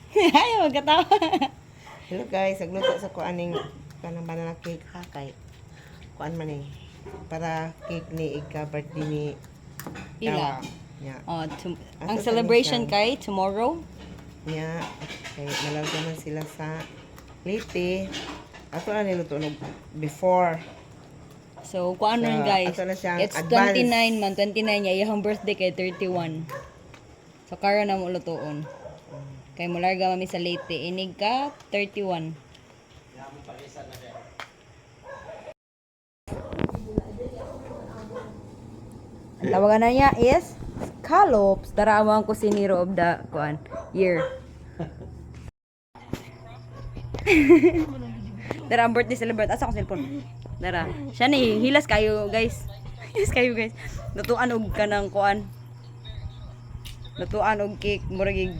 Ay, magkatawa. Hello guys, nagluto sa kuaning kanang banana cake ha kay kuan man eh. Para cake ni ika birthday ni Ila. Kawa. Yeah. Oh, ang Ato celebration sa kay tomorrow. niya kay nalalga man sila sa Leyte. Ato na niluto no before. So, kuan ron guys. ato na siyang It's advance. 29 man, 29 niya. Iyang birthday kay 31. So, karon na mo lutoon. Kay mularga mami sa Leyte. Inig ka 31. Ang tawagan na niya is scallops. Tara amang kusinero of the year. Dara ang birthday celebrate. Asa ko cellphone? Dara. Siya ni hilas kayo guys. Hilas kayo guys. Lutuan og kanang kuan. Lutuan og cake murag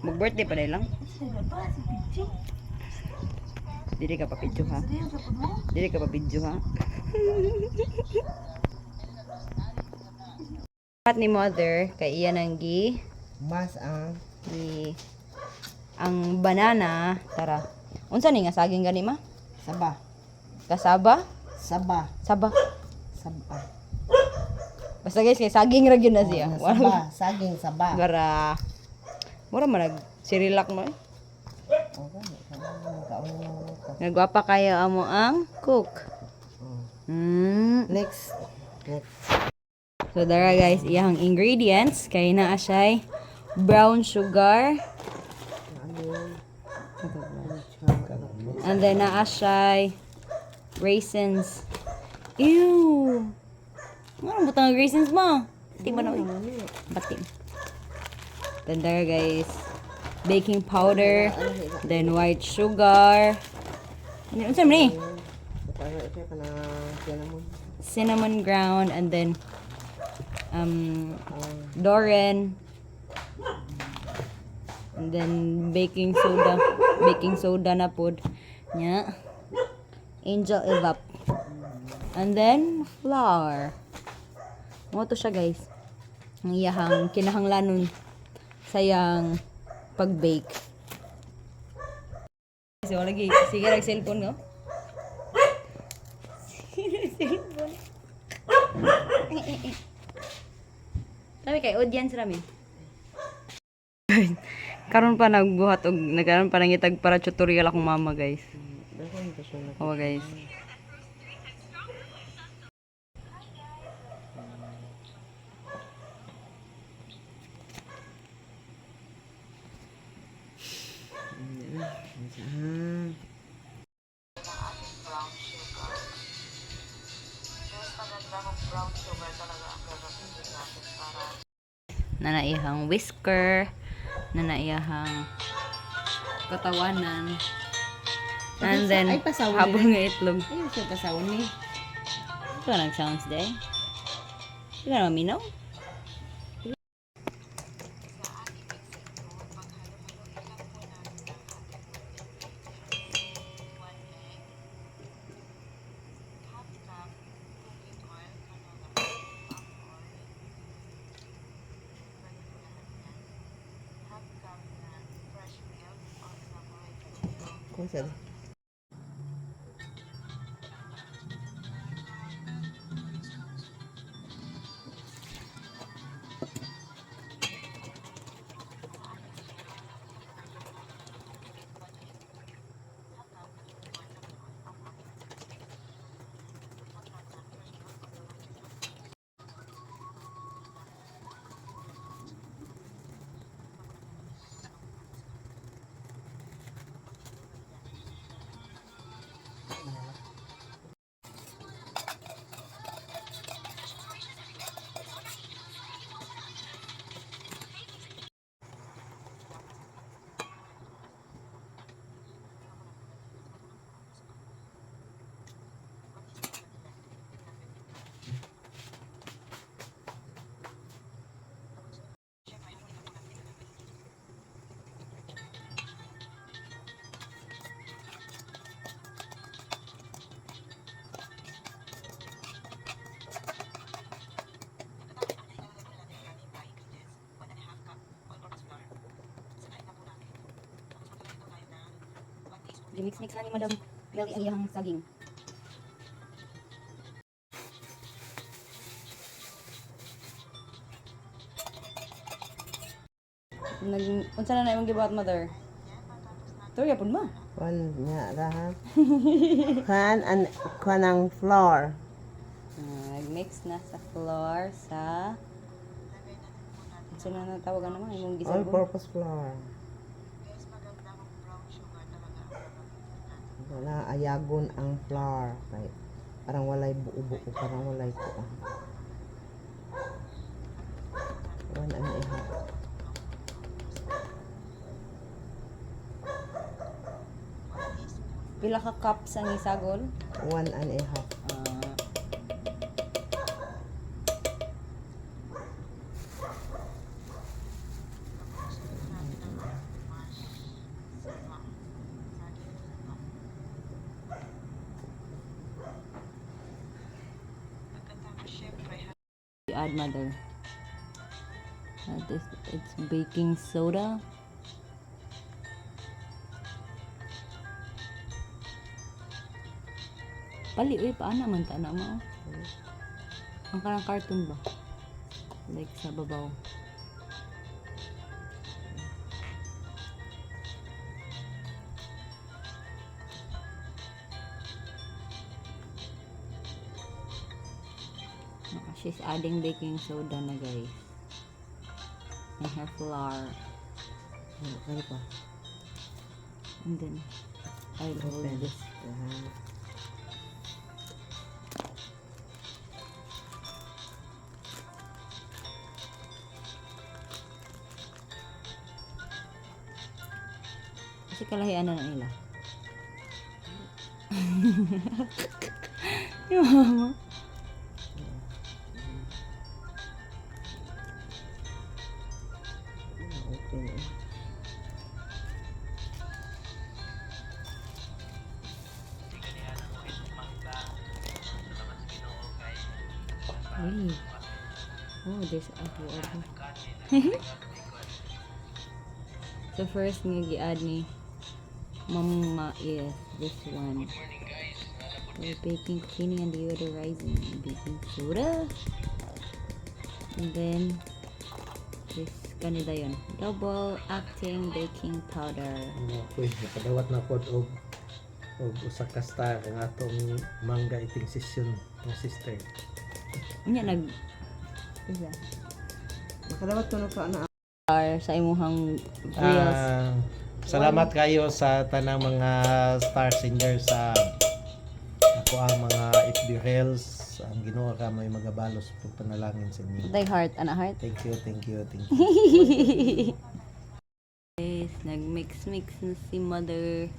mag birthday pa dai lang. Dili ka pa picture ha. Dili ka pa picture ha. At ni mother kay iya nang Mas ang ang banana. Tara. Unsa ni nga saging gani ma? saba. Kasaba? Saba. Saba. Saba. Basta guys, kay saging ra gyud na siya. Saba, saging saba. Gara. Mura man nag sirilak mo. Nagwapa kayo amo ang cook. Next. So dara guys, iyang ingredients kay naa siya brown sugar. And then naa siya raisins. Ew. Ano butang ang raisins mo? Di ba na batim. Then there guys, baking powder, then white sugar. Ano sa ni? Cinnamon ground, and then Doren, and then baking soda na pod nya, angel evap, and then flour. Mo to siya guys, ang iyahang kinahanglanon sayang pag-bake. So lagi sige ra cellphone no. Cellphone. Sabi kay audience rami. Karon pa nagbuhat og nagkaron pa nangitag para tutorial akong mama guys. Oh guys. Nanaihang whisker, nanaihang katawanan, and then habang nga itlog. Ayun siya pasawon ni. Ito nag-sounds day. Ito na maminaw. Kung saan? Mix-mix na ni Madam Mel ang iyang saging. Unsa na imong gibuhat, mother? Turya pud ma. Kuan nga raha. Kuan ang flour. Mix na sa flour sa unsa na natawagan naman imong gisabon? All-purpose flour. Wala ayagon ang flour. Kay parang walay buo-buo, parang walay kuan. 1 and a half. Pila ka cups ang isagol? 1 and a half. Add, mother. It's baking soda. Pali, paano man ta na mo? Ang karang cartoon ba? Like sa babaw. She's adding baking soda na, guys. And her flour. Ano pa? And then, I'll hold this. Kasi kalahian na nila. Yung mama. Okay. Ay. Oh, there's abo. So first nga gi-add ni Mama is this one. So baking, cleaning, and deodorizing. Baking soda. And then this kanila yun. Double acting baking powder. Uy, nakadawat na pod og usa ka star ang atong mangga eating session ng sister. Unya nag isa Makadawat ko na ka na. sa imuhang reels. Salamat kayo sa tanang mga star singer sa ako ang mga FB Reels. Ang Ginoo ka may magabalos pag panalangin sa inyo. Tay heart, ana heart. Thank you. Guys, nag-mix na si mother.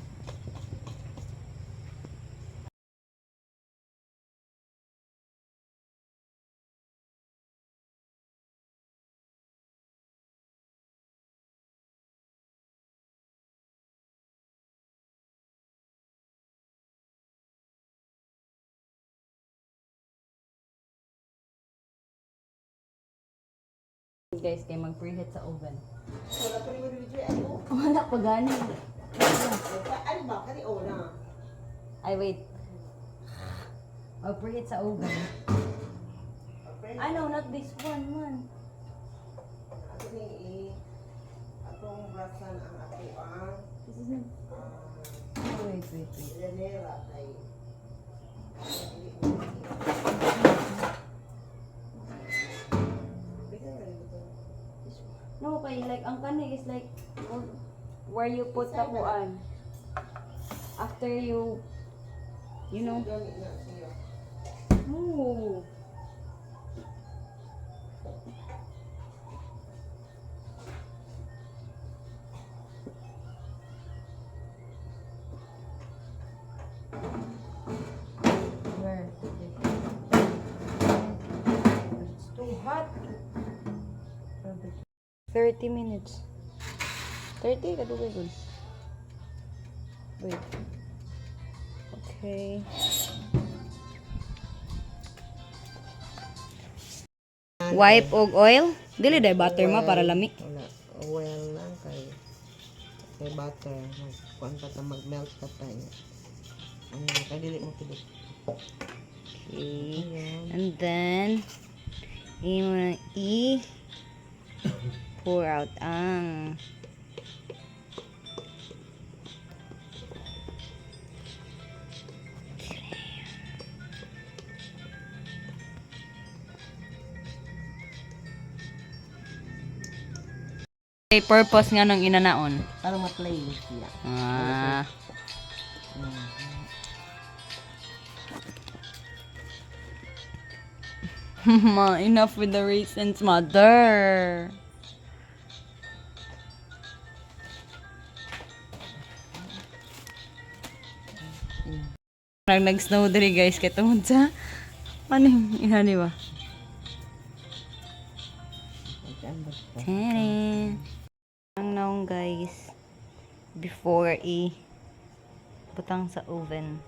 Guys, kay mag-preheat sa oven. Wala pa rin mo dito ano? Wala pa gani. Ano ba? Kani na. Ay, wait. Mag-preheat sa oven. I know, not this one, man. Ako ni atong brasan ang ato ang This is not... Oh, wait. Ilanera ay No, kay like ang kanig is like where you put the kuan. After you know. gamit na siya. Oh. Where? It's too hot. 30 minutes. 30? Kadugay good. Wait. Okay. Wipe og oil. Dili day butter ma para lami. Wala. Oil lang kay Kay butter. Kuan pa ta mag-melt pa tayo. Ano, kadili mo pili. Okay. Ayan. And then, pour out ang okay, purpose nga nung inanaon. Para ma-play siya. Ah, ma, enough with the raisins, mother. Nag-snow diri guys kay tungod sa maning inani ba? Tarin. Ang naong guys before butang sa oven.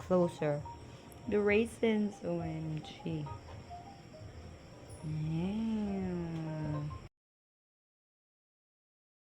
Closer. The raisins, OMG.